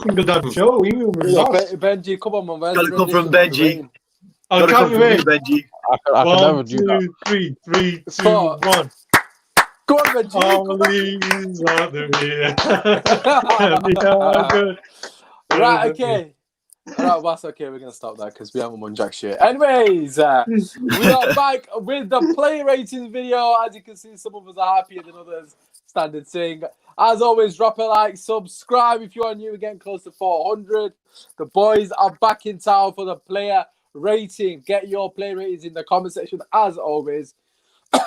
Single damn show. We were lost. Benji, come on, man. Where's Gotta the come from rendition of the Benji. rating? I'll Gotta count come you from you, in. Benji. I can never 1, do that. 2, 3, 3, 2, Four. 1. Go on, Benji. All these are the real. Good. Right, okay. All right, that's okay. We're going to stop that because we haven't won jack shit. Anyways, we are back with the play ratings video. As you can see, some of us are happier than others. Standard thing. As always, drop a like, subscribe if you are new. We're getting close to 400. The boys are back in town for the player rating. Get your play ratings in the comment section as always.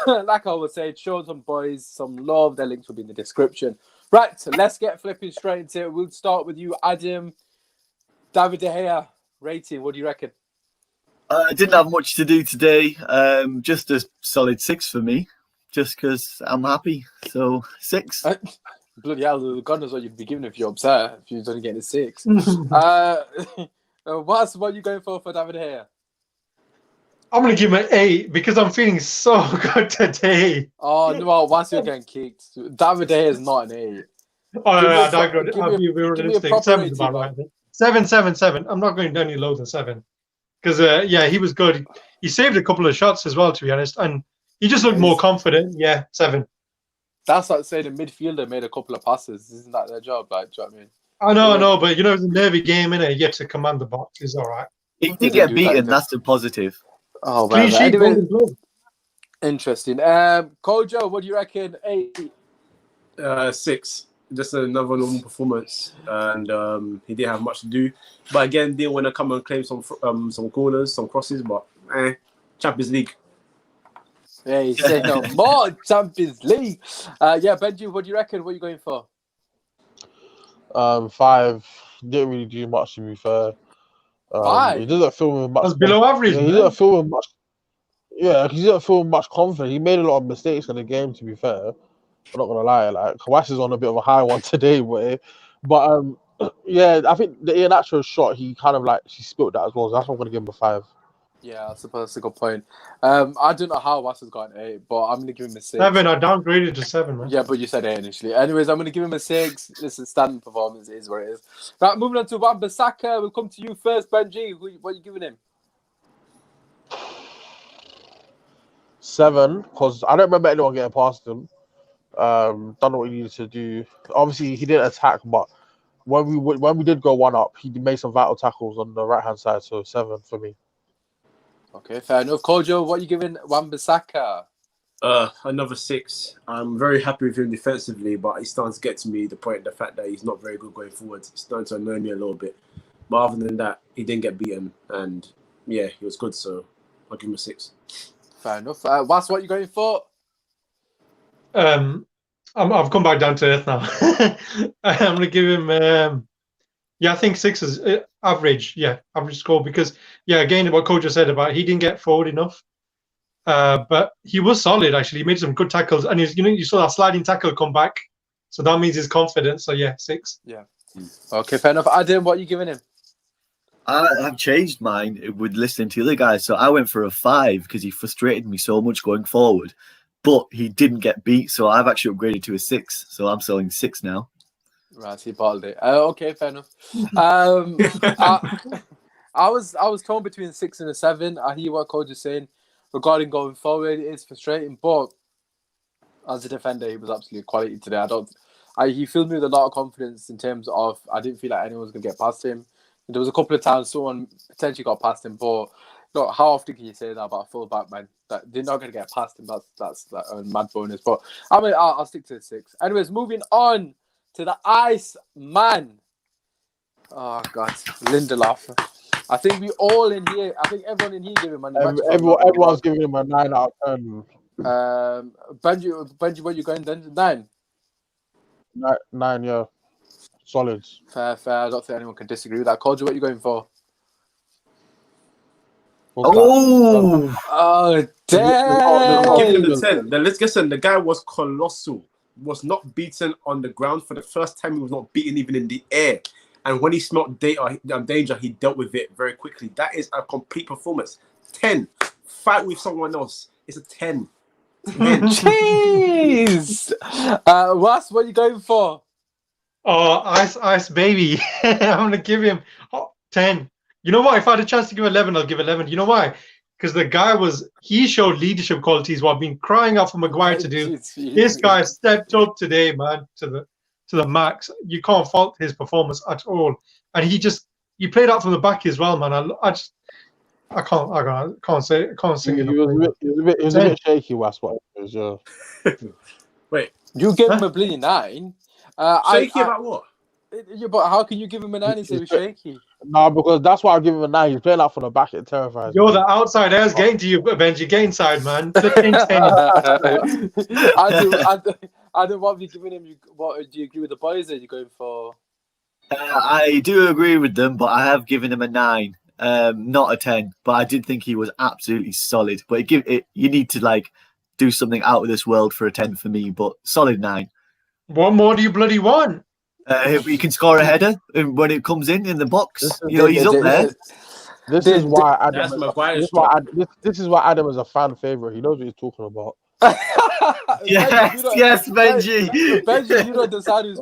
Like I always say, show some boys some love. Their links will be in the description. Right, so let's get flipping straight into it. We'll start with you, Adam. David De Gea rating. What do you reckon? I didn't have much to do today. Just a solid 6 for me, just because I'm happy. So 6. Bloody hell, God knows what you'd be giving if you're upset. If you're only getting a 6. What are you going for David De Gea? I'm going to give him an 8 because I'm feeling so good today. Oh, no, once you're getting kicked. David De Gea is not an 8. Oh, no, I'll be realistic. 7's about right. 7, 7, 7. I'm not going any lower than 7. Because, yeah, he was good. He saved a couple of shots as well, to be honest. And he just looked more confident. Yeah, 7. That's like saying a midfielder made a couple of passes. Isn't that their job? Like, do you know what I mean? I know, but, you know, it's a nervy game, innit? You get to command the box. It's all right. He did get beaten. That's the positive. Oh, Clean sheet, anyway, golden glove. interesting. Kojo, what do you reckon? 8? 6. Just another normal performance, and he didn't have much to do. But again, didn't want to come and claim some corners, some crosses. But Champions League. Yeah, he said no more Champions League. Yeah, Benji, what do you reckon? What are you going for? 5. Didn't really do much, to be fair. 5? He doesn't feel much. That's below average. Yeah, he doesn't feel much. Yeah, he doesn't feel much confident. He made a lot of mistakes in the game, to be fair. I'm not gonna lie, like Kawhi is on a bit of a high one today, but yeah, I think the natural shot he kind of he spilled that as well. So that's why I'm gonna give him a 5. Yeah, I suppose that's a good point. I don't know how West has got an 8, but I'm gonna give him a 6. 7. I downgraded to 7, man. Yeah, but you said 8 initially. Anyways, I'm gonna give him a 6. Listen, standing performance is what it is. Right, moving on to Wan-Bissaka. We'll come to you first, Benji. What are you giving him? 7, because I don't remember anyone getting past him. Done what he needed to do. Obviously, he didn't attack, but when we did go 1 up, he made some vital tackles on the right hand side. So 7 for me. Okay, fair enough. Kojo, what are you giving Wan-Bissaka? Another 6. I'm very happy with him defensively, but he's starting to get to me the point, the fact that he's not very good going forward. It's starting to annoy me a little bit. But other than that, he didn't get beaten, and yeah, he was good. So I'll give him a 6. Fair enough. What's what you going for? I've come back down to earth now. I'm gonna give him. I think 6 is average. Yeah, average score because again, what Coach just said about he didn't get forward enough, but he was solid actually. He made some good tackles, and you saw that sliding tackle come back, so that means he's confident. So 6. Yeah. Okay, fair enough. Adam, what are you giving him? I've changed mine with listening to the other guys, so I went for a 5 because he frustrated me so much going forward. But he didn't get beat, so I've actually upgraded to a 6. So I'm selling 6 now. Right, he bottled it. Okay, fair enough. I was torn between a 6 and a 7. I hear what Coach is saying regarding going forward. It's frustrating, but as a defender, he was absolutely quality today. He filled me with a lot of confidence in terms of I didn't feel like anyone was going to get past him. There was a couple of times someone potentially got past him, but look, how often can you say that about a fullback, man? That they're not going to get past him. That's a mad bonus. But I'll stick to the 6. Anyways, moving on to the Ice Man. Oh God, Lindelof. I think we all in here. I think everyone in here gave him everyone's giving him a 9 out of 10. Benji, what you going then? 9. 9, yeah. Solid. Fair. I don't think anyone can disagree with that. Kojo, what are you going for? Oh, damn! Give him the 10. Listen, the guy was colossal. Was not beaten on the ground for the first time. He was not beaten even in the air. And when he smelled danger, he dealt with it very quickly. That is a complete performance. 10. Fight with someone else. It's a 10. 10. Jeez! Russ, what are you going for? Oh, ice baby. I'm gonna give him 10. You know what? If I had a chance to give 11, I'll give 11. You know why? Because the guy he showed leadership qualities what I've been crying out for Maguire to do. This guy stepped up today, man, to the max. You can't fault his performance at all. And he played out from the back as well, man. I can't sing He enough. was a bit shaky, that's what it was, yeah. Wait, You gave him a bleeding 9. shaky about what? Yeah, but how can you give him a 9 and say he was shaky? No, because that's why I give him a 9. He's playing out from the back. It terrifies Yo, me. the outside air's getting to you, Benji. Get inside, man. I do. What have you given him? What do you agree with the boys? That you're going for? I do agree with them, but I have given him a 9, not a 10. But I did think he was absolutely solid. But you need to do something out of this world for a 10 for me. But solid 9. What more do you bloody want? He can score a header when it comes in the box. He's up there. This is why Adam. This is why Adam is a fan favorite. He knows what he's talking about. Yes, Benji. Benji, you don't decide who's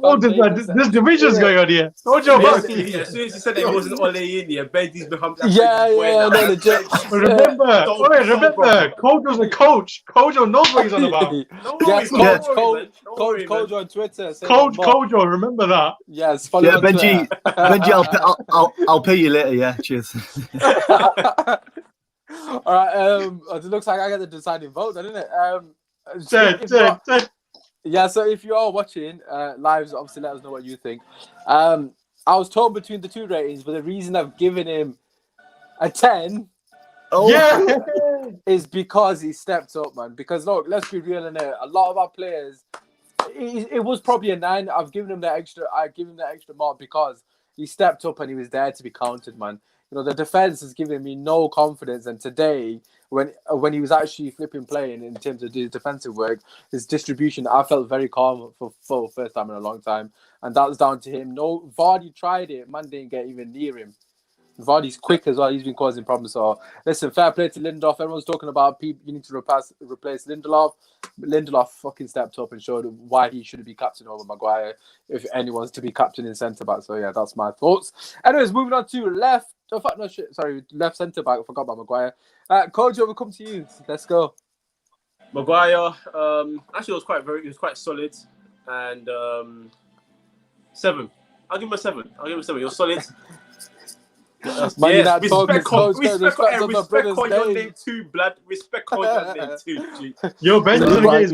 this division's going on here. Don't you As soon as he said that he wasn't all in here, Benji's become that. Remember, Kojo's a coach. Kojo knows what he's on about. Yes, Coach Kojo on Twitter. Coach Kojo, remember that. Yes, follow on Benji. Twitter. Benji, I'll pay you later. Yeah, cheers. All right. It looks like I got the deciding vote, doesn't it? Yeah. So if you are watching lives, obviously let us know what you think. I was torn between the two ratings, but the reason I've given him a 10 is because he stepped up, man. Because look, let's be real in there. A lot of our players, it was probably a 9. I've given him that extra. I give him that extra mark because he stepped up and he was there to be counted, man. The defense is giving me no confidence. And today, when he was actually flipping playing in terms of his defensive work, his distribution, I felt very calm for the first time in a long time. And that was down to him. No, Vardy tried it. Man didn't get even near him. Vardy's quick as well. He's been causing problems. So, listen, fair play to Lindelof. Everyone's talking about people. You need to replace Lindelof. Lindelof fucking stepped up and showed why he shouldn't be captain over Maguire if anyone's to be captain in centre-back. So, yeah, that's my thoughts. Anyways, moving on to left centre back. I forgot about Maguire. Kojo, we'll come to you. Let's go. Maguire, actually, it was quite solid, and 7. I'll give him a 7. You're solid. Yes, respect on your name too, blood. Respect on your name too, G. Yo, Benji's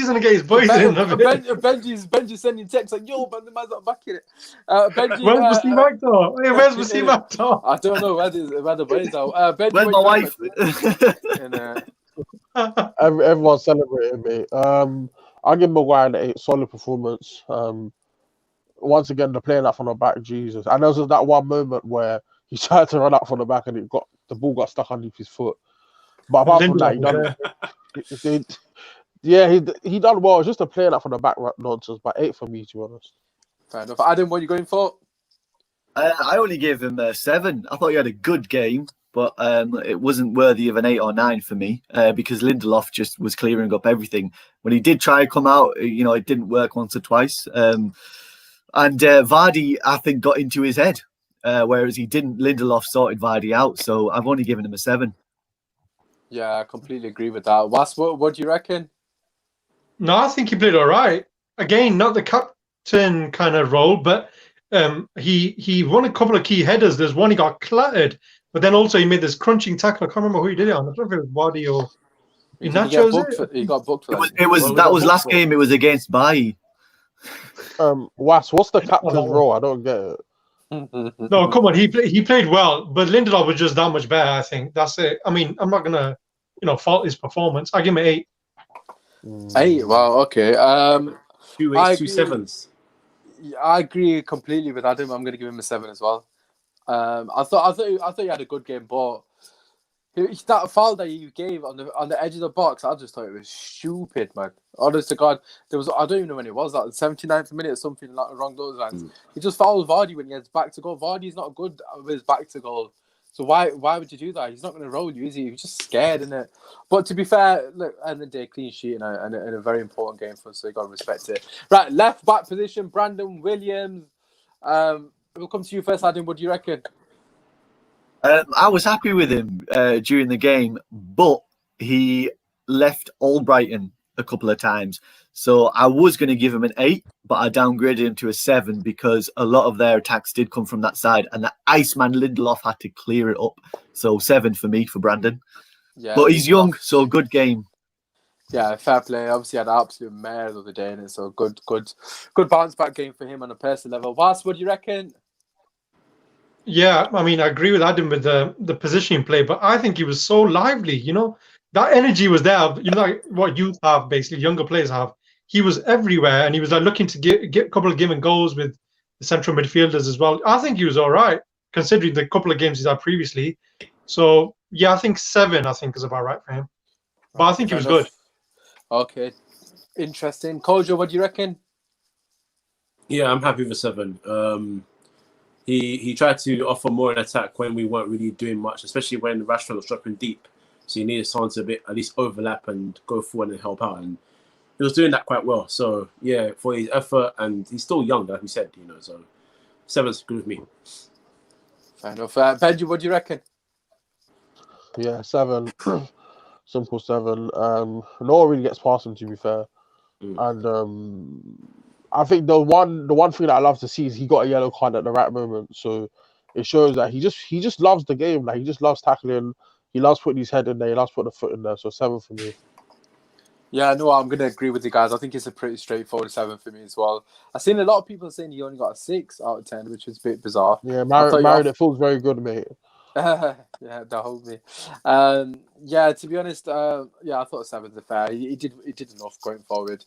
gonna get his boys in. Benji's sending texts like, yo, man, the man's not back in it. Benji, where's the Actor? Hey, where's the Actor? I don't know where the boys are. Benji, where's my wife? Everyone's celebrating me. I'll give Maguire an 8. Solid performance. Once again, they're playing that from the back. Jesus, and there was that one moment where he tried to run out from the back and the ball got stuck underneath his foot. But apart from that, he done well. It's just a playing that from the back nonsense. But 8 for me, to be honest. Fair enough. Adam, what are you going for? I only gave him a 7. I thought he had a good game, but it wasn't worthy of an 8 or 9 for me because Lindelof just was clearing up everything. When he did try to come out, it didn't work once or twice. And Vardy, I think, got into his head, whereas he didn't. Lindelof sorted Vardy out, so I've only given him a 7. Yeah, I completely agree with that. What do you reckon? No, I think he played all right. Again, not the captain kind of role, but he won a couple of key headers. There's one he got clattered, but then also he made this crunching tackle. I can't remember who he did it on. I don't know if it was Vardy or Inacho. He got booked for that. It was last game. It was against Bailly. what's the captain's role? I don't get it. No, come on. He played well, but Lindelof was just that much better. I think that's it. I mean, I'm not gonna, fault his performance. I give him an 8. 8. Wow. Okay. 2 8s, 2 7s. I agree completely with Adam. I'm gonna give him a 7 as well. I thought he had a good game, but that foul that you gave on the edge of the box, I just thought it was stupid, man. Honest to God, I don't even know when it was, that 79th minute or something along those lines. He just fouled Vardy when he heads back to goal. Vardy's not good with his back to goal. So why would you do that? He's not going to roll you, is he? He's just scared, isn't it? But to be fair, look, at the end of the day, clean sheet and a very important game for us, so you got to respect it. Right, left back position, Brandon Williams. We'll come to you first, Adam. What do you reckon? I was happy with him during the game, but he left Albrighton a couple of times. So I was going to give him an 8, but I downgraded him to a 7 because a lot of their attacks did come from that side, and the Iceman Lindelof had to clear it up. So 7 for me for Brandon. Yeah, but he's young, so good game. Yeah, fair play. Obviously, had an absolute mare the other day, and so good bounce back game for him on a personal level. Vas, what do you reckon? Yeah, I mean, I agree with Adam with the positioning play, but I think he was so lively. That energy was there. Like what youth have, basically, younger players have. He was everywhere, and he was like looking to get a couple of given goals with the central midfielders as well. I think he was all right, considering the couple of games he's had previously. So yeah, I think 7. I think is about right for him. But I think he was good. Okay, interesting. Kojo, what do you reckon? Yeah, I'm happy with 7. He tried to offer more in attack when we weren't really doing much, especially when Rashford was dropping deep. So you needed someone to at least overlap and go forward and help out. And he was doing that quite well. So yeah, for his effort, and he's still young, like we said, so 7's good with me. Fair enough. Benji, what do you reckon? Yeah, 7. Simple 7. No one really gets past him, to be fair. And I think the one thing that I love to see is he got a yellow card at the right moment. So it shows that he just loves the game. Like, he just loves tackling. He loves putting his head in there. He loves putting the foot in there. So 7 for me. Yeah, no, I'm going to agree with you guys. I think it's a pretty straightforward 7 for me as well. I've seen a lot of people saying he only got a 6 out of 10, which is a bit bizarre. Yeah, Married, it feels very good, mate. Yeah, that hold me. Yeah, to be honest, I thought 7's fair. He did enough going forward,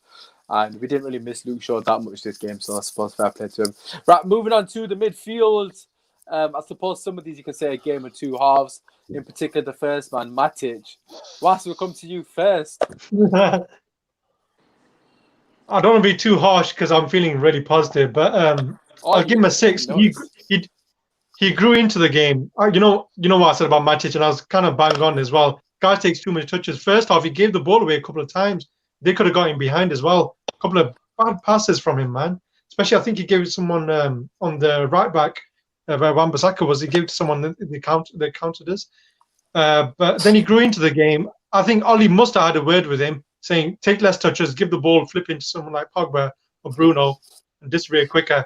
and we didn't really miss Luke Shaw that much this game, so I suppose fair play to him. Right, moving on to the midfield. I suppose some of these you could say a game of 2 halves. In particular, the first man, Matic. Was, we'll come to you first. I don't want to be too harsh because I'm feeling really positive, but I'll give him a 6. He grew into the game. You know what I said about Matic, and I was kind of bang on as well. Guy takes too many touches. First half, he gave the ball away a couple of times. They could have got him behind as well. A couple of bad passes from him, man. Especially, I think he gave someone on the right back where Wan-Bissaka was. He gave to someone they counted us. But then he grew into the game. I think Ollie must have had a word with him, saying, take less touches, give the ball, flip into someone like Pogba or Bruno, and distribute quicker.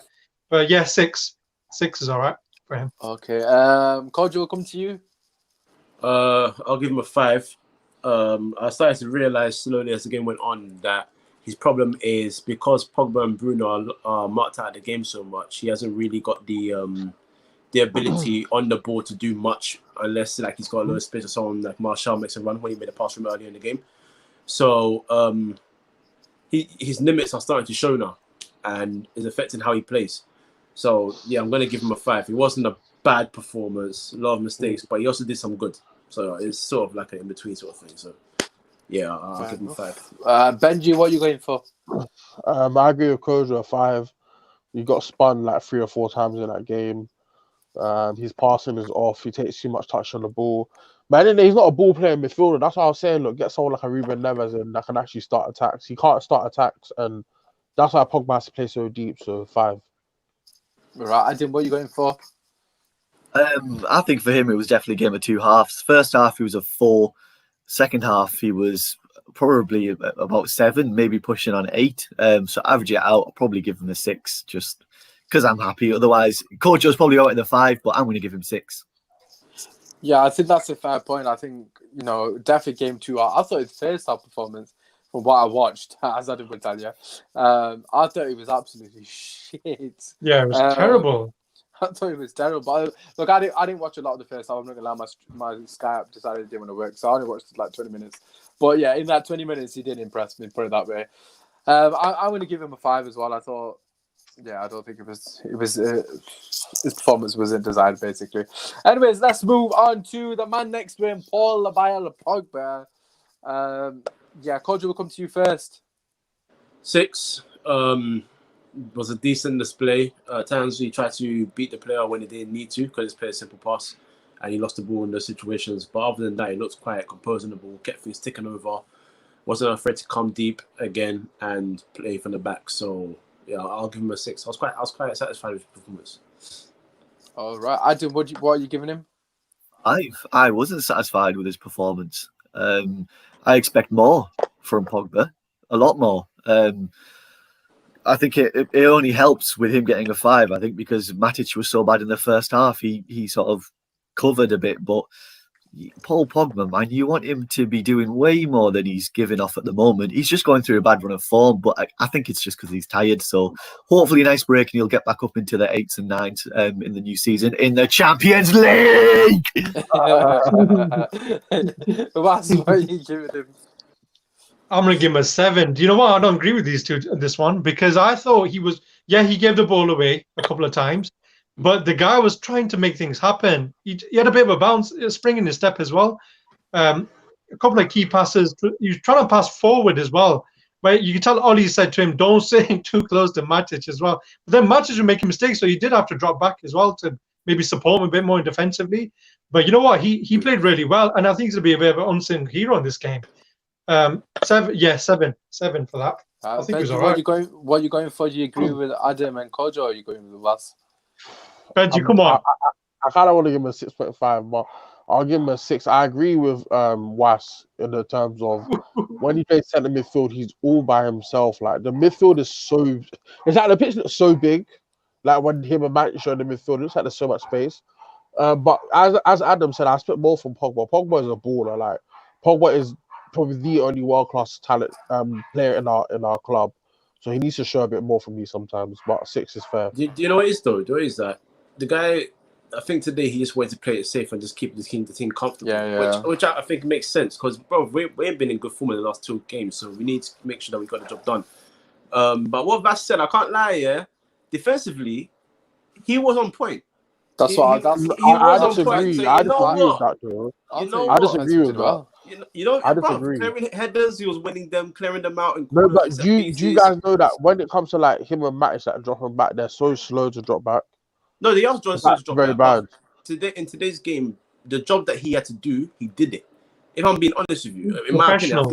But yeah, 6. 6 is all right for him. Okay. Kojo, will come to you. I'll give him a 5. I started to realize slowly as the game went on that his problem is because Pogba and Bruno are marked out of the game so much, he hasn't really got the ability on the ball to do much unless like he's got a lot of space or someone like Martial makes a run when he made a pass from earlier in the game. So his limits are starting to show now and is affecting how he plays. So yeah, I'm going to give him a 5. It wasn't a bad performance, a lot of mistakes, but he also did some good. So it's sort of like an in-between sort of thing. So yeah, I'll give him a 5. Benji, what are you going for? I agree with Kojo, a 5. He got spun like 3 or 4 times in that game. His passing is off. He takes too much touch on the ball. But he's not a ball playing midfielder. That's why I was saying, look, get someone like a Ruben Neves in that can actually start attacks. He can't start attacks, and that's why Pogba has to play so deep. So 5. Right, Adam, what are you going for? I think for him, it was definitely a game of 2 halves. First half, he was a 4. Second half, he was probably about 7, maybe pushing on 8. So average it out, I'll probably give him a 6, just because I'm happy. Otherwise, Kojo's probably out in the 5, but I'm going to give him 6. Yeah, I think that's a fair point. I think, definitely game 2. I thought his first half performance, from what I watched, as Adam would tell you, I thought it was absolutely shit. Yeah, it was terrible. I thought it was terrible. But look, I didn't watch a lot of the first half. I'm not going to lie, my Sky app decided it didn't want to work, so I only watched like 20 minutes. But yeah, in that 20 minutes, he did impress me, put it that way. I'm going to give him a 5 as well. I thought, I don't think it was his performance wasn't designed, basically. Anyways, let's move on to the man next to him, Paul Labile Pogba. Kojo, will come to you first. 6. Was a decent display. At times he tried to beat the player when he didn't need to because he played a simple pass. and he lost the ball in those situations. But other than that, he looks quite composed on the ball, kept things ticking over, wasn't afraid to come deep again and play from the back. So yeah, I'll give him a 6. I was quite satisfied with his performance. All right, Adam, what are you giving him? I wasn't satisfied with his performance. I expect more from Pogba, a lot more. I think it only helps with him getting a 5. I think because Matic was so bad in the first half, he sort of covered a bit. But Paul Pogba, man, you want him to be doing way more than he's giving off at the moment. He's just going through a bad run of form, but I think it's just because he's tired. So hopefully a nice break and he'll get back up into the 8s and 9s in the new season in the Champions League. What are you giving him? I'm going to give him a 7. Do you know what? I don't agree with these two, this one, because I thought he gave the ball away a couple of times, but the guy was trying to make things happen. He had a bit of a bounce, a spring in his step as well. A couple of key passes. He was trying to pass forward as well. But you can tell Ollie said to him, don't sit too close to Matic as well. But then Matic was making mistakes, so he did have to drop back as well to maybe support him a bit more defensively. But you know what? He played really well, and I think he's going to be a bit of an unsung hero in this game. 7 for that. I think it was all right. What are you going for? Do you agree with Adam and Kojo, or are you going with us? Benji, come on. I kind of want to give him a 6.5, but I'll give him a 6. I agree with Was in the terms of when he plays centre midfield, he's all by himself. Like the midfield is so, it's like the pitch looks so big. Like when him and Matt show in the midfield, it looks like there's so much space. But as Adam said, I expect more from Pogba. Pogba is a baller. Like Pogba is probably the only world-class talent player in our club. So he needs to show a bit more from me sometimes, but 6 is fair. Do you know what it is though? Is that the guy? I think today he just wanted to play it safe and just keep the team comfortable. Yeah. Which I think makes sense because bro, we ain't been in good form in the last 2 games, so we need to make sure that we got the job done. But what Vass said, I can't lie. Yeah, defensively, he was on point. I disagree. I disagree with that, though. I disagree with that. I disagree. Clearing headers, he was winning them, clearing them out. And no, but do you guys know that when it comes to like him and Matic that drop him back, they're so slow to drop back. No, they are slow to drop very back. Bad. In today's game, the job that he had to do, he did it. If I'm being honest with you, in my opinion,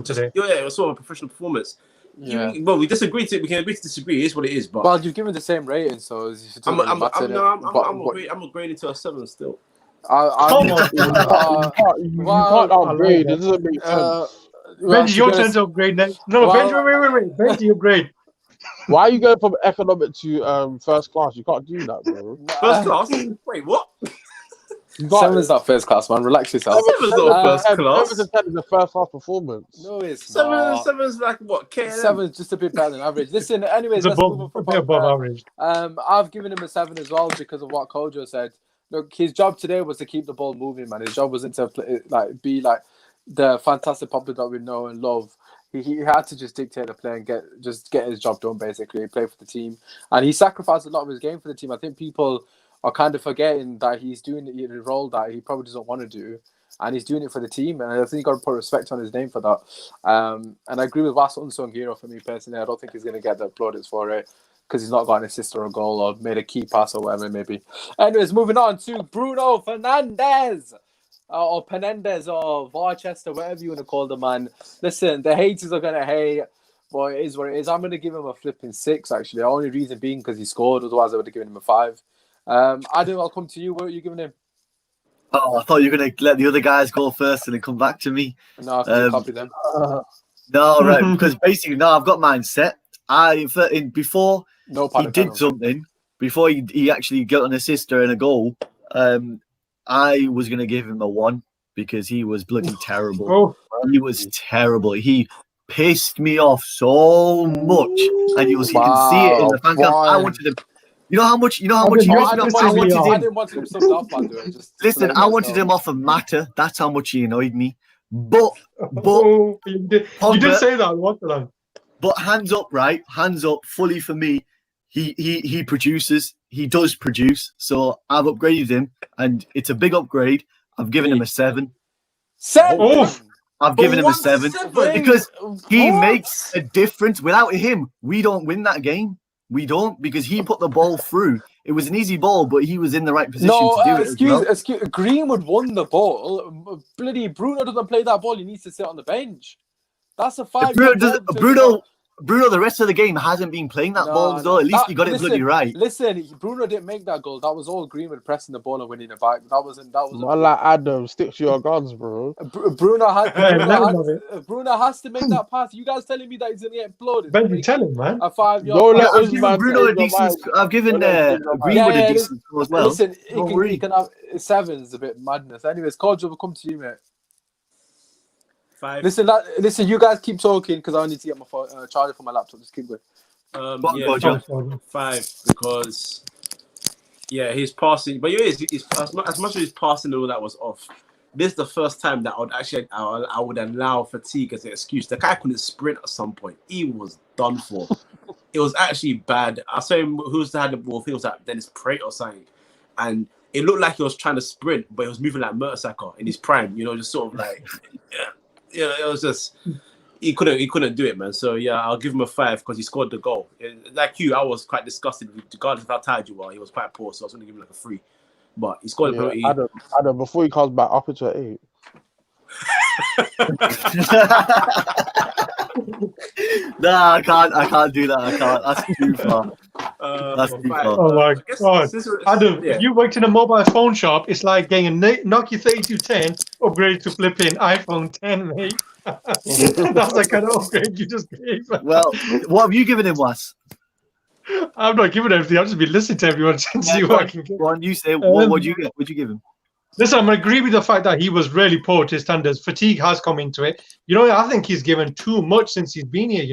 today. It was sort of a professional performance. Yeah. We disagree. We can agree to disagree. It is what it is. But well, you've given the same rating, so you should. I'm upgrading to a 7 still. You can't upgrade. It doesn't make sense. Benji, your turn to upgrade next. No, Benji, wait. Benji, upgrade. Why are you going from economic to first class? You can't do that, bro. First class? Wait, what? 7 is not first class, man. Relax yourself. 7 is not first class. 7 is a first class performance. No, it's 7 not. 7 is like what? KLM? 7 is just a bit better than average. Listen, anyways, It's above average. I've given him a 7 as well because of what Kojo said. Look, his job today was to keep the ball moving, man. His job wasn't to be like the fantastic Pogba that we know and love. He had to just dictate the play and get his job done, basically, play for the team. And he sacrificed a lot of his game for the team. I think people are kind of forgetting that he's doing it in a role that he probably doesn't want to do. And he's doing it for the team. And I think you've got to put respect on his name for that. And I agree with Vas, unsung hero for me personally. I don't think he's going to get the plaudits for it because he's not got an assist or a goal or made a key pass or whatever it may be. Anyways, moving on to Bruno Fernandes. Or Penendez or Varchester, whatever you want to call the man. Listen, the haters are going to hate, but it is what it is. I'm going to give him a flipping 6, actually. The only reason being because he scored, otherwise I would have given him a 5. Adam, I'll come to you. What are you giving him? Oh, I thought you were going to let the other guys go first and then come back to me. No, I have to copy them. No, right, because basically, no, I've got mine set. Before he did something, before he actually got an assist or a goal, I was going to give him a 1 because he was bloody terrible. He was terrible. He pissed me off so much. And you can see it in the fan cam. I wanted him. You know how much he pissed me off? I didn't want him subbed off, by the way. Listen, I wanted him off of Mata. That's how much he annoyed me. But you did say that once of them. But hands up, right? Hands up, fully for me. He produces. He does produce. So I've upgraded him, and it's a big upgrade. I've given him a 7. 7. I've given him a 7 because he makes a difference. Without him, we don't win that game. We don't, because he put the ball through. It was an easy ball, but he was in the right position No, to do it. excuse. Greenwood won the ball. Bloody Bruno doesn't play that ball. He needs to sit on the bench. That's a 5-yard ball. Bruno, the rest of the game hasn't been playing that ball, though. At least he got it bloody right. Listen, Bruno didn't make that goal. That was all Greenwood pressing the ball and winning it back. That wasn't. Man, like Adam, stick to your guns, bro. Bruno has to make that pass. You guys telling me that he's gonna get exploded? Benji, tell him, man. A 5-yard. Don't let I've us given man Bruno a take your decent. mind. I've given Greenwood a decent score as well. Listen, he can have 7's a bit madness. Anyways, Kojo, we'll come to you, mate. 5. Listen. You guys keep talking because I need to get my charger for my laptop. Just keep going. 5 because he's passing, but he's as much as his passing and all that was off. This is the first time that I would allow fatigue as an excuse. The guy couldn't sprint at some point. He was done for. It was actually bad. I saw him. Who's had the ball? I think it was like Dennis Praet or something, and it looked like he was trying to sprint, but he was moving like Motm in his prime. Just sort of like. It was just he couldn't do it, man. So I'll give him a 5 because he scored the goal. Like you, I was quite disgusted, regardless of how tired you are. He was quite poor, so I was going to give him like a 3. But he scored a penalty. Adam, before he comes back, up into an 8. Nah, I can't do that. I can't. That's too far. That's too far. Oh my god, Adam! If you worked in a mobile phone shop, it's like getting a Nokia 3210 upgraded to flipping iPhone 10, mate. That's the kind of upgrade you just gave. Well, what have you given him, Was? I'm not giving anything. I'll just be listening to everyone and see what I can get. Go on, you say. What'd you get? What'd you give him? Listen, I'm going to agree with the fact that he was really poor to his standards. Fatigue has come into it. I think he's given too much since he's been here,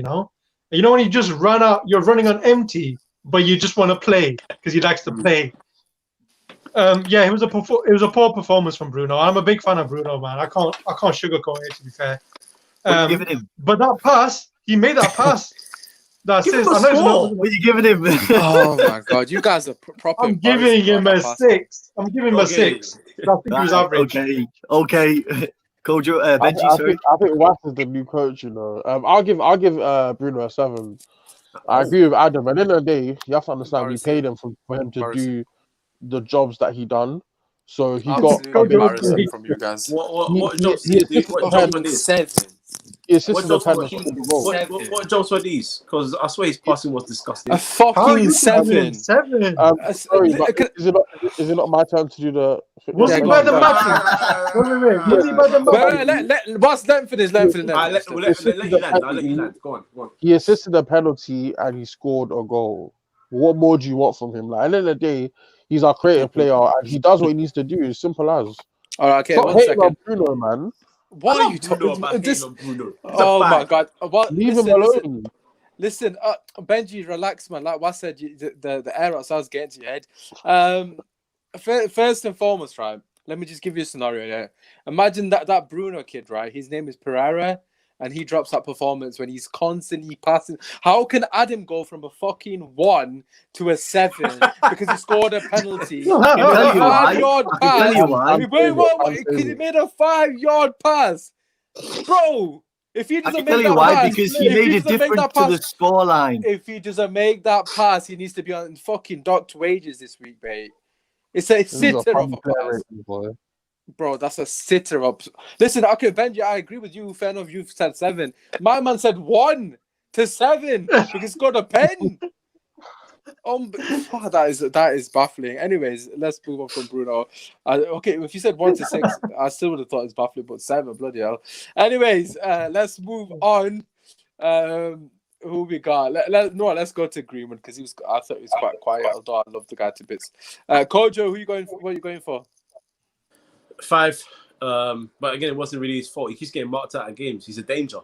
when you just run out, you're running on empty, but you just want to play because he likes to play. It was a poor performance from Bruno. I'm a big fan of Bruno, man. I can't sugarcoat it, to be fair. But that pass, he made that pass. That's it. What are you giving him? Oh my god, you guys are proper. I'm giving him a 6. I'm giving him a 6. I think he was average. Okay. Kojo, Benji, sorry. I think Wass is the new coach. I'll give Bruno a 7. I agree with Adam. At the end of the day, you have to understand we paid him for him to do the jobs that he done. So he got embarrassing from you guys. What jobs? What jobs were these? 7. What jobs were these? Because I swear his passing was disgusting. A fucking 7. Sorry, but is it not my turn to do the? Was he by the match? Wait. Was he by the match? What's let for this? Let you land. Go on. He assisted a penalty and he scored a goal. What more do you want from him? Like, at the end of the day, he's our creative player and he does what he needs to do. It's simple as. All right, okay. Stop 1 hating second. on Bruno, man. What are you talking about? Bruno? Oh my god! Leave him alone. Listen, Benji, relax, man. Like what I said, the air outside was getting to your head. First and foremost, right? Let me just give you a scenario here. Imagine that Bruno kid, right? His name is Pereira, and he drops that performance when he's constantly passing. How can Adam go from a fucking 1 to a 7 because he scored a penalty? He made a 5-yard pass. He made a 5-yard pass, bro. If he doesn't make that pass, because he made a difference to the scoreline. If he doesn't make that pass, he needs to be on fucking docked wages this week, mate. It's a sitter of a pass. Bro, that's a sitter up. Listen, okay, Benji, I agree with you. Fair enough, you've said 7. My man said 1 to 7 because he scored a pen. That is baffling. Anyways, let's move on from Bruno. Okay, if you said 1 to 6, I still would have thought it's baffling, but 7, bloody hell. Anyways, let's move on. Who we got? Let's go to Greenwood because I thought he was quite quiet. Although I love the guy to bits. Kojo, who are you going for? What are you going for? 5. But again, it wasn't really his fault. He keeps getting marked out of games. He's a danger,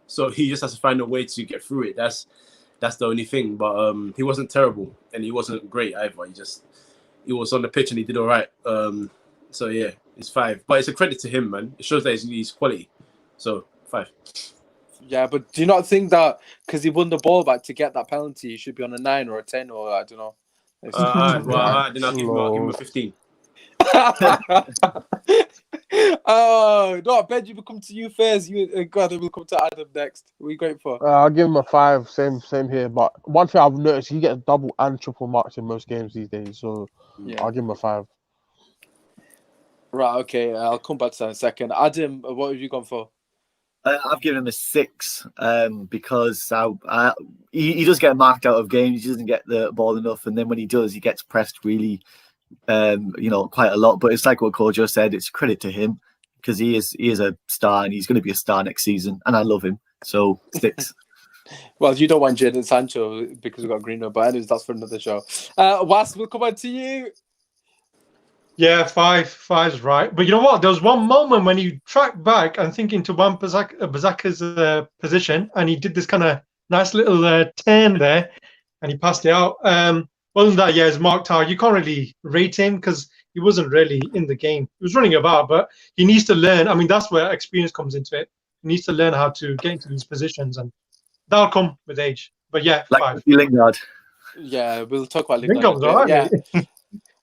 so he just has to find a way to get through it. That's the only thing. But he wasn't terrible and he wasn't great either. He was on the pitch and he did all right. So yeah, it's 5. But it's a credit to him, man. It shows that he's quality. So 5. Yeah, but do you not think that because he won the ball back to get that penalty, he should be on a 9 or a 10 or I don't know? Then I'll give him a 15. Oh, no, Benji, we'll come to you first. You, God, we'll come to Adam next. What are you going for? I'll give him a 5. Same here. But one thing I've noticed, he gets double and triple marks in most games these days. So Yeah. I'll give him a 5. Right, okay. I'll come back to that in a second. Adam, what have you gone for? I've given him a 6 because he does get marked out of games. He doesn't get the ball enough, and then when he does, he gets pressed really, quite a lot. But it's like what Kojo said. It's credit to him because he is a star, and he's going to be a star next season. And I love him, so 6. Well, you don't want Jadon Sancho because we've got Greenwood, but anyways, that's for another show. Was, we'll come on to you. Yeah, 5. 5's right. But you know what? There was one moment when he tracked back and thinking to Wan-Bissaka's position, and he did this kind of nice little turn there, and he passed it out. Other than that, yeah, it's marked out. You can't really rate him because he wasn't really in the game. He was running about, but he needs to learn. I mean, that's where experience comes into it. He needs to learn how to get into these positions, and that'll come with age. But yeah, Like 5. Lingard. Yeah, we'll talk about Lingard. Lingard's all right, Yeah. mate.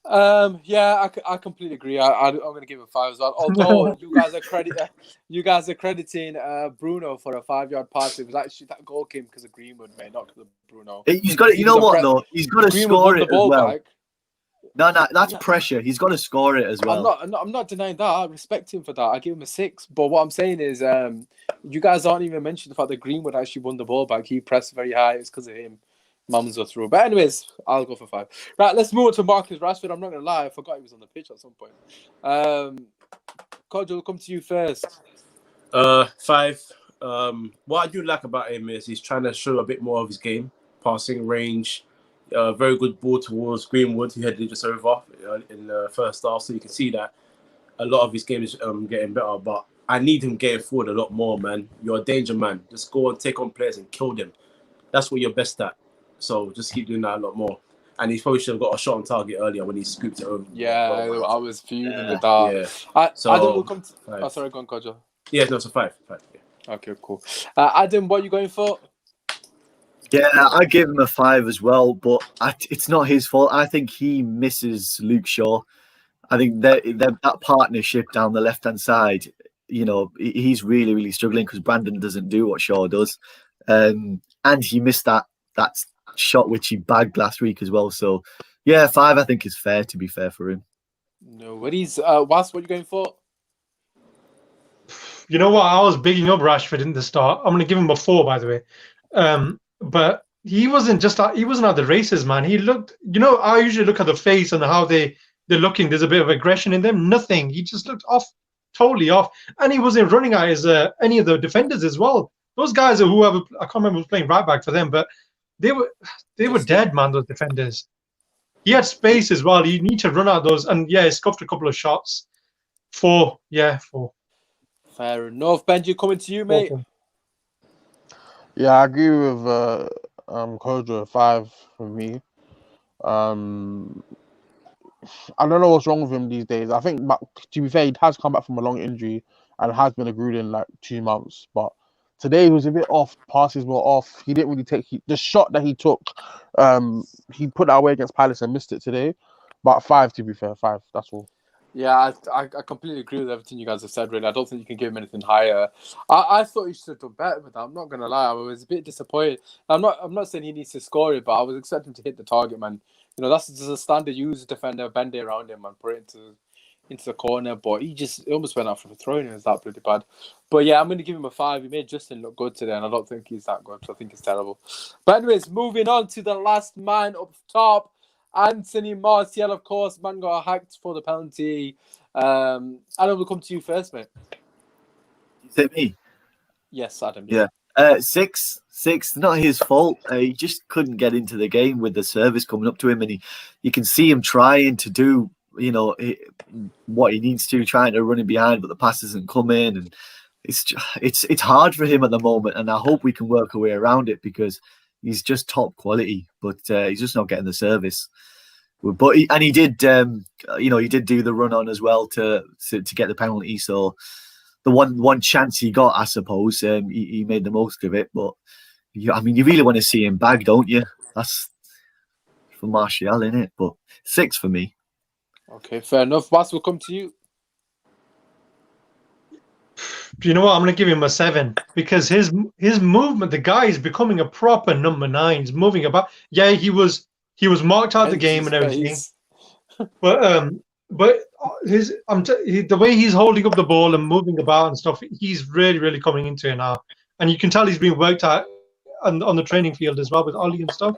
I completely agree. I'm going to give him 5 as well. Although you guys are crediting Bruno for a 5-yard pass. It was actually that goal came because of Greenwood, mate, not because of Bruno. He's got it. You know what though? He's got to Greenwood score won it the ball as well. back. No, that's pressure. He's got to score it as well. I'm not denying that. I respect him for that. I give him a 6. But what I'm saying is, you guys aren't even mentioning the fact that Greenwood actually won the ball back. He pressed very high. It's because of him. Mums are through. But anyways, I'll go for 5. Right, let's move on to Marcus Rashford. I'm not going to lie. I forgot he was on the pitch at some point. Kojo, we'll come to you first. 5. What I do like about him is he's trying to show a bit more of his game, passing range. Very good ball towards Greenwood, who headed just over in the first half. So you can see that a lot of his game is getting better. But I need him getting forward a lot more, man. You're a danger man. Just go and take on players and kill them. That's what you're best at. So just keep doing that a lot more. And he probably should have got a shot on target earlier when he scooped it over. Yeah, I was fuming with that. Yeah. Adam will come to... Oh, sorry, go on, Kojo. Yeah, no, it's a 5. 5, yeah. Okay, cool. Adam, what are you going for? Yeah, I give him a 5 as well, but it's not his fault. I think he misses Luke Shaw. I think that partnership down the left-hand side, he's really, really struggling because Brandon doesn't do what Shaw does. And he missed that shot which he bagged last week as well. So, yeah, 5 I think is fair, to be fair for him. No worries. Was, what are you going for? You know what? I was bigging up Rashford in the start. I'm going to give him a 4, by the way. But he wasn't at the races, man. He looked, I usually look at the face and how they're looking. There's a bit of aggression in them. Nothing. He just looked off, totally off. And he wasn't running at any of the defenders as well. Those guys are whoever, I can't remember who's playing right back for them, but they were dead, man, those defenders. He had space as well. You need to run out those. And yeah, he scuffed a couple of shots. 4. Yeah, 4. Fair enough. Benji, coming to you, mate. Awesome. Yeah, I agree with Kojo, 5 for me. I don't know what's wrong with him these days. I think, to be fair, he has come back from a long injury and has been agreed in like 2 months. But today he was a bit off. Passes were off. He didn't really take the shot that he took. He put that away against Palace and missed it today. But 5, to be fair, 5. That's all. Yeah, I completely agree with everything you guys have said, really. I don't think you can give him anything higher. I thought he should have done better with that. I'm not going to lie. I was a bit disappointed. I'm not saying he needs to score it, but I was expecting him to hit the target, man. That's just a standard use defender, bend it around him and put it into the corner. But he almost went out for the throw and it was that pretty bad. But yeah, I'm going to give him a 5. He made Justin look good today, and I don't think he's that good. So I think he's terrible. But anyways, moving on to the last man up top. Anthony Martial, of course, man got hacked for the penalty. Adam, we'll come to you first, mate. Is it me? Yes, Adam. Yeah. 6, not his fault. He just couldn't get into the game with the service coming up to him, and you can see him trying to do, what he needs to, trying to run in behind, but the pass isn't coming, and it's hard for him at the moment. And I hope we can work our way around it because he's just top quality, but he's just not getting the service. But he did, he did do the run on as well to get the penalty. So the one chance he got, I suppose, he made the most of it. But you really want to see him bag, don't you? That's for Martial, innit? But 6 for me. Okay, fair enough. Bas, will come to you. Do you know what? I'm going to give him a 7 because his movement, the guy is becoming a proper number 9. He's moving about. Yeah, he was marked out the game and everything, but the way he's holding up the ball and moving about and stuff, he's really coming into it now, and you can tell he's being worked out on the training field as well with Ollie and stuff.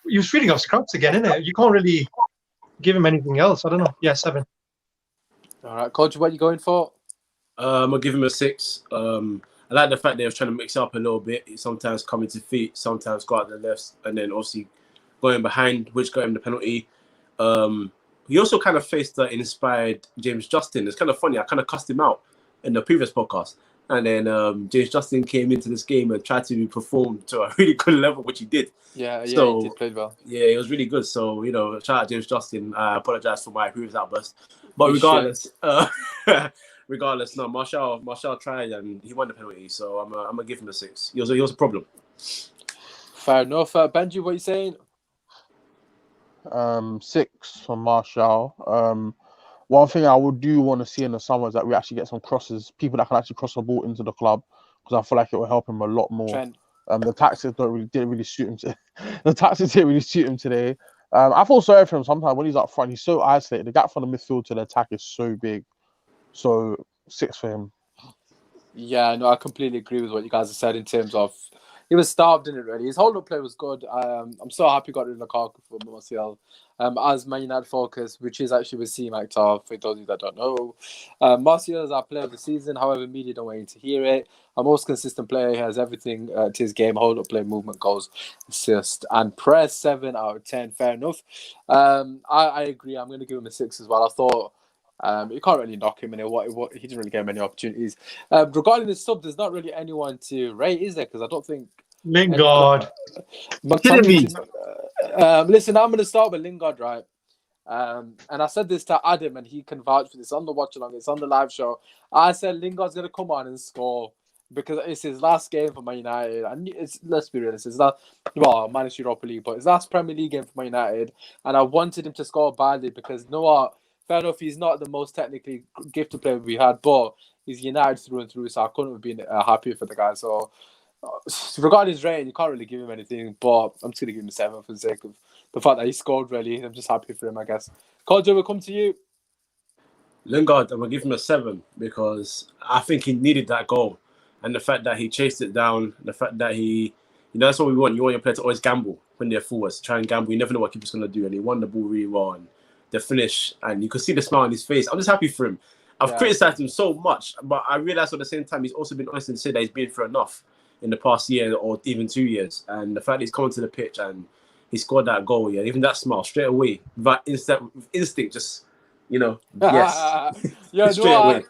He was feeding off scraps again, isn't it? You can't really give him anything else. I don't know. Yeah, 7. All right, Coach, what are you going for? I'll give him a 6. I like the fact they was trying to mix it up a little bit. He sometimes coming to feet, sometimes go out the left, and then obviously going behind, which got him the penalty. He also kind of faced the inspired James Justin. It's kind of funny. I kind of cussed him out in the previous podcast. And then James Justin came into this game and tried to perform to a really good level, which he did. Yeah, so, he did play well. Yeah, it was really good. So, shout out James Justin. I apologize for my previous outburst. But regardless, no, Martial tried and he won the penalty. So I'm gonna give him a 6. He was a problem. Fair enough. Benji, what are you saying? 6 for Martial. One thing I would do want to see in the summer is that we actually get some crosses, people that can actually cross the ball into the club, because I feel like it will help him a lot more. The tactics didn't really suit him. The tactics didn't really suit him today. I feel sorry for him sometimes when he's up front. He's so isolated. The gap from the midfield to the attack is so big. So 6 for him. Yeah, no, I completely agree with what you guys have said in terms of he was starved in it really. His hold-up play was good. I'm so happy he got rid of Lukaku for Martial. As Man United focus, which is actually with C Actor, for those of you that don't know. Martial is our player of the season. However, media don't want you to hear it. Our most consistent player. He has everything to his game: hold-up play, movement, goals, assist, and press. 7 out of 10. Fair enough. I agree. I'm going to give him a 6 as well. I thought. You can't really knock him in it. He didn't really get many opportunities. Regarding the sub, there's not really anyone to rate, is there? Because I don't think Lingard. Listen, I'm going to start with Lingard, right? And I said this to Adam, and he can vouch for this on the watch along. It's on the live show. I said Lingard's going to come on and score because it's his last game for Man United. And let's be realistic, minus Europa League, but his last Premier League game for Man United. And I wanted him to score badly because you know what? Fair enough, he's not the most technically gifted player we had, but he's United through and through, so I couldn't have been happier for the guy. So, regarding his rating, you can't really give him anything, but I'm just going to give him a 7 for the sake of the fact that he scored, really. I'm just happy for him, I guess. Kojo, we'll come to you. Lingard, I'm going to give him a 7 because I think he needed that goal. And the fact that he chased it down, the fact that that's what we want. You want your player to always gamble when they're forwards, try and gamble. You never know what keeper's going to do, and he won the ball really well. And the finish, and you could see the smile on his face. I'm just happy for him. I've criticised him so much, but I realise at the same time he's also been honest and said that he's been through enough in the past year or even 2 years. And the fact that he's come to the pitch and he scored that goal, even that smile straight away, that instinct, just yes, straight away.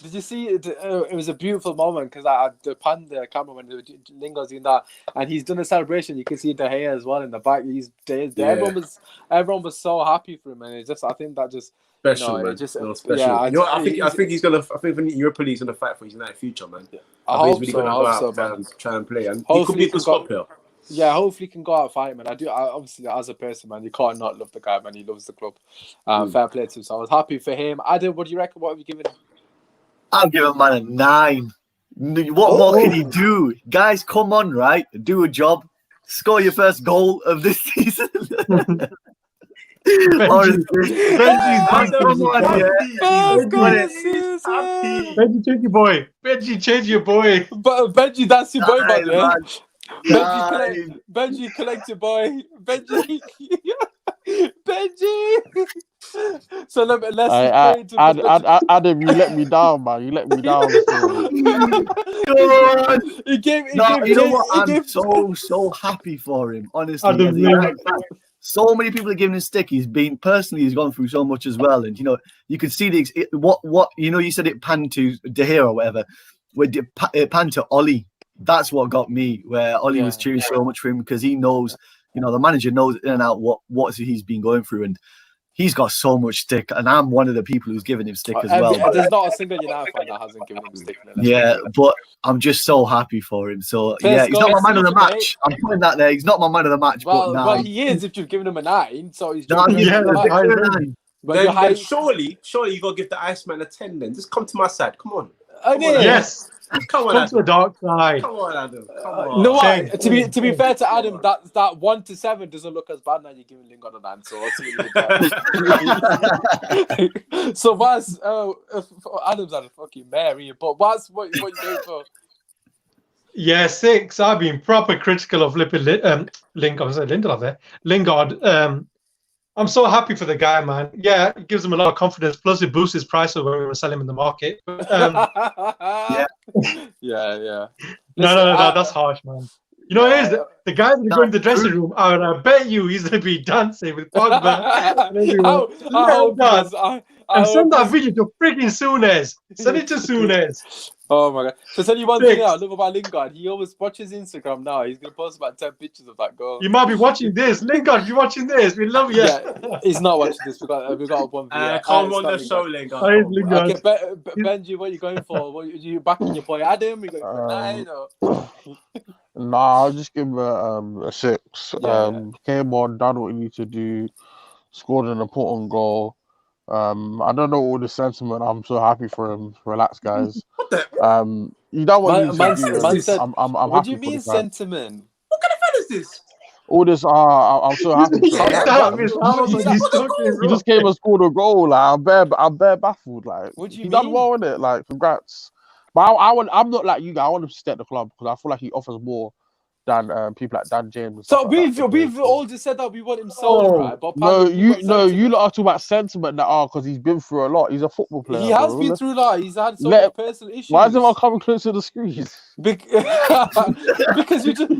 Did you see it? It was a beautiful moment because I panned the camera when Lingard's doing that, and he's done a celebration. You can see De Gea as well in the back. Everyone was so happy for him, and I think that just special, man. Special. Yeah, I think he's gonna. I think Europa League's gonna fight for his United future, man. I hope he's really gonna go out and try and play, and he could be a good squad player. Yeah, hopefully he can go out and fight, man. I obviously, as a person, man, you can't not love the guy, man. He loves the club. Fair play to him. So I was happy for him. Adam, what do you reckon? What have you given him? I'll give him, man, a 9. What more can he do? Guys, come on, right? Do a job. Score your first goal of this season. Benji, change your boy. Benji, change your boy. But Benji, that's your boy, man. Benji, collect your boy. Benji. So let's Adam, you let me down, man. You let me down. I'm so happy for him. Honestly, so many people are giving him stick. He's gone through so much as well, and you can see you said it panned to De Gea or whatever. It panned to Ollie. That's what got me. Where Ollie was cheering so much for him because he knows. The manager knows in and out what he's been going through, and he's got so much stick. And I'm one of the people who's giving him stick as well. There's not a single United fan that hasn't given him stick. But I'm just so happy for him. So he's not my man of the match. I'm putting that there. He's not my man of the match. Well, he is if you've given him a 9. So he's But your then height. surely you gotta give the Iceman a 10. Then just come to my side. Come on. Yes. Come on, Come to the Adam. dark side. Come on, Adam. Come on. No, Shame. what? To be fair to Adam, Come that 1 to 7 doesn't look as bad now. You're giving Lingard an answer. So what's Adam's had a fucking Mary, but what's what you going for? Yeah, 6. I've been proper critical of Lingard. Lindelof there. Lingard. I'm so happy for the guy, man. Yeah, it gives him a lot of confidence. Plus, it boosts his price of where we were selling him in the market. But, yeah. No, that's harsh, man. You know what it is? The guys that go in the dressing room, I bet you he's going to be dancing with Pogba. And send that video to freaking Souness. Send it to Souness. Oh my god! So tell you one thing I love about Lingard. He always watches Instagram now. He's gonna post about 10 pictures of that goal. You might be watching this, Lingard. If you're watching this, we love you. Yeah, he's not watching this. We got one. Come on the show, Lingard. Lingard. Okay, Benji, what are you going for? What you backing your boy Adam? You going for 9 or? Nah, I'll just give him a 6. Came on, done what he needed to do, scored an important goal. I don't know all the sentiment. I'm so happy for him. Relax, guys. What the? You don't want Man to do. said, I'm what happy do you for mean the fans. sentiment? What kind of fan is this? All this, I'm so happy. He just came and scored a goal. Like I'm bare baffled. Like What do you he mean? done well in it. Like congrats. But I'm not like you guys. I want him to stay at the club because I feel like he offers more than people like Dan James. And So stuff like that. we've all just said that we want him sold, right? But No, you sentiment. lot are talking about sentiment that because he's been through a lot. He's a football player. He has bro. been through a lot. He's had so many personal issues. Why is everyone coming close to the screen? Because you just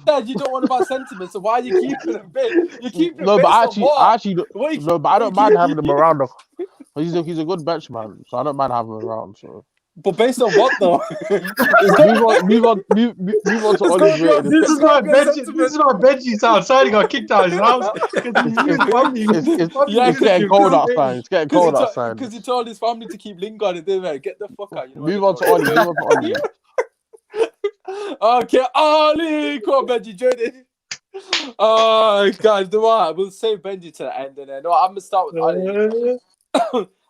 said you don't want about sentiment. So why are you keeping him big? You keep him No, based but on actually, what? but I don't mind having him around. He's a good benchman, so I don't mind having him around. So. But based on what though? move on to Ollie's rating. This is why Benji's outside. He got kicked out of his house. It's getting cold outside. It's getting cold outside. Because he told his family to keep Lingard and then get the fuck out. You know move on to Ollie. Okay, Ollie, come on, Benji, join in. Oh, guys, do what? We'll save Benji to the end, and then I'm gonna start with Ollie.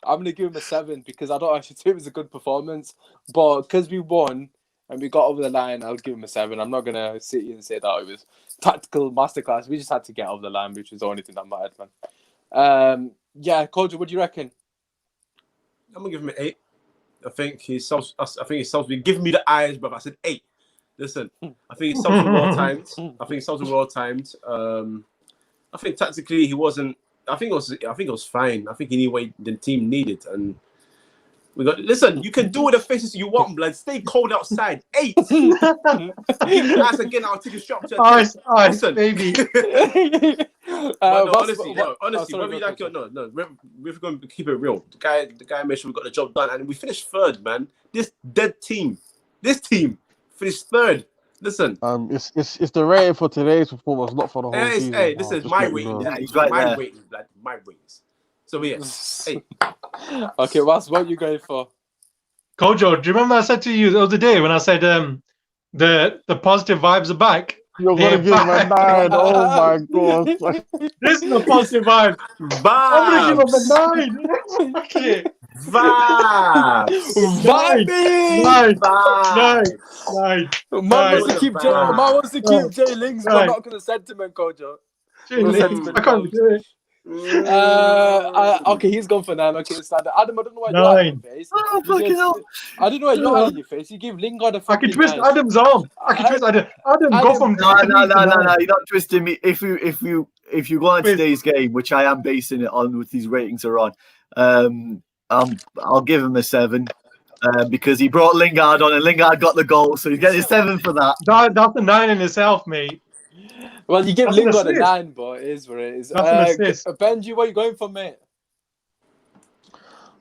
I'm gonna give him a 7 because I don't actually think it was a good performance, but because we won and we got over the line, I'll give him a 7. I'm not gonna sit here and say that it was tactical masterclass. We just had to get over the line, which was the only thing that mattered, man. Yeah, Kojo, what do you reckon? I'm gonna give him an 8. I think he's supposed to be giving me the eyes, but I said 8. Listen, I think he's supposed to be well timed. I think tactically he wasn't. I think it was fine. I think he knew what the team needed, and we got. Listen, you can do all the faces you want, blood. Stay cold outside. 8. That's again. I'll take a shot. Ice, Listen, baby. Honestly, whether you like it or not, we're going to keep it real. The guy made sure we got the job done, and we finished 3rd, man. This team finished 3rd. Listen, it's the rating for today's performance, not for the whole season. Hey, this is my rating. Yeah, he's right there. My ratings. So yeah. Hey. Okay, what are you going for? Kojo, do you remember I said to you the other day when I said the positive vibes are back? You're gonna give him a 9. Oh my god! This is a positive vibe. I'm gonna give him a 9. Okay. Vibes. Nine. Man wants to keep Jay Lings, but not gonna sentiment, Kojo. I can't do it. Okay, he's gone for 9. Okay, standard. Adam, I don't know why you're on your face. Oh, fucking hell. I don't know why you're on your face. You give Lingard a fucking I can twist 9. Adam's arm. I can twist Adam. Adam, go from. No. You're not twisting me. If you go on today's game, which I am basing it on, with these ratings are on, I'll give him a 7. Because he brought Lingard on and Lingard got the goal, so he's getting a 7 for that. That's a 9 in itself, mate. Well, you give Lingard a 9, but it is what it is. Benji, what are you going for, mate?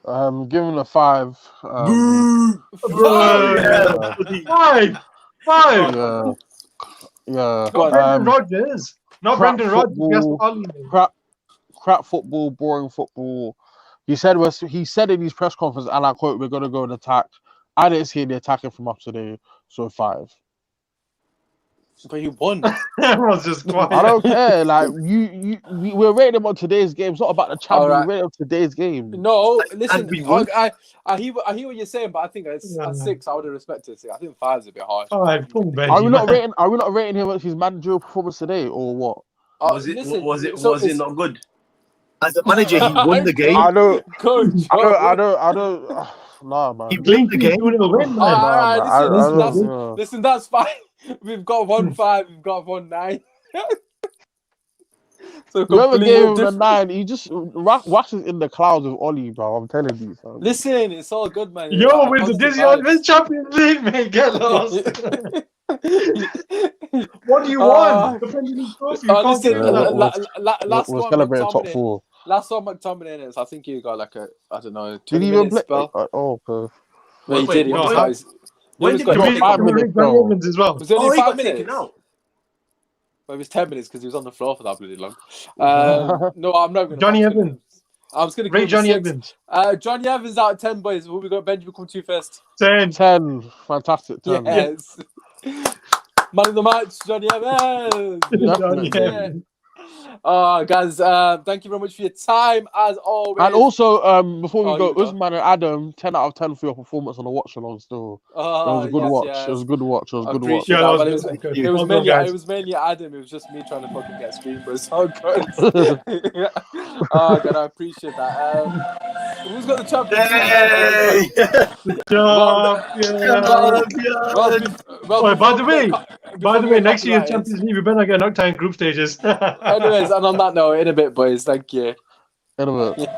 Give him a 5. 5. Yeah. Brendan Rodgers, not Brendan Rodgers. Crap football, boring football. He said in his press conference, and I quote, "We're going to go and attack." I didn't see any attacking from us today, so 5. But he won. Everyone's just quiet. I don't care. Like we're rating him on today's game. It's not about the champion. Alright. We're rating him on today's game. No, listen. we won. I hear what you're saying, but I think at 6, I would have respected it. I think 5 is a bit harsh. Five, full Benji, Are we not man. rating? Are we not rating him at his managerial performance today, or what? Was it not good? As a manager, he won the game. I don't. Coach, I don't. Nah, man. He played the game. Win, man. Alright, listen, that's fine. We've got 1-5, we've got 1-9. So Whoever completely gave him a different. 9, he just Wash is in the clouds with Ollie, bro. I'm telling you, son. Listen, it's all good, man. Yo, Like, with the positive Disney vibes. on this Champions League, mate, get lost. What do you want? The Premier League trophy. You can't Listen, give that. last We're one, celebrating top McTominay. 4. Last one, McTominay is. I think he got like a, I don't know, Did 20 he even minute play? spell. Oh, okay. Well, he Wait, did. He wait, almost wait. got his. When He did almost he got take his- 5 minutes, Johnny bro. Evans as well. Was it only Oh, he 5 got minutes? taken out. Well, it was 10 minutes because he was on the floor for that bloody long. No, I'm not going to. Johnny Evans. I was going to Rate give Johnny him 6. Evans. Johnny Evans out of 10, boys. Who we got? Benjamin, come to you first. 10. 10. Fantastic 10. Yes. Man of the match, Johnny Evans. Johnny Yeah. Evans. Guys, thank you very much for your time, as always. And also, before we Oh, go, you go. Usmaan and Adam, 10 out of 10 for your performance on the watch along still. It was a good yes, watch. yes. It was a good watch. It was a I good watch. appreciate Yeah, that, that but was it good. was Well done, mainly guys. it was mainly Adam. It was just me trying to fucking get screen, but it's all good. God, I appreciate that. Who's got the Champions Hey! League? Job, yeah. Well, By the way, next year Champions Champions League, we better get knocked out in group stages. Anyways, and on that note, in a bit, boys. Thank you. In a bit.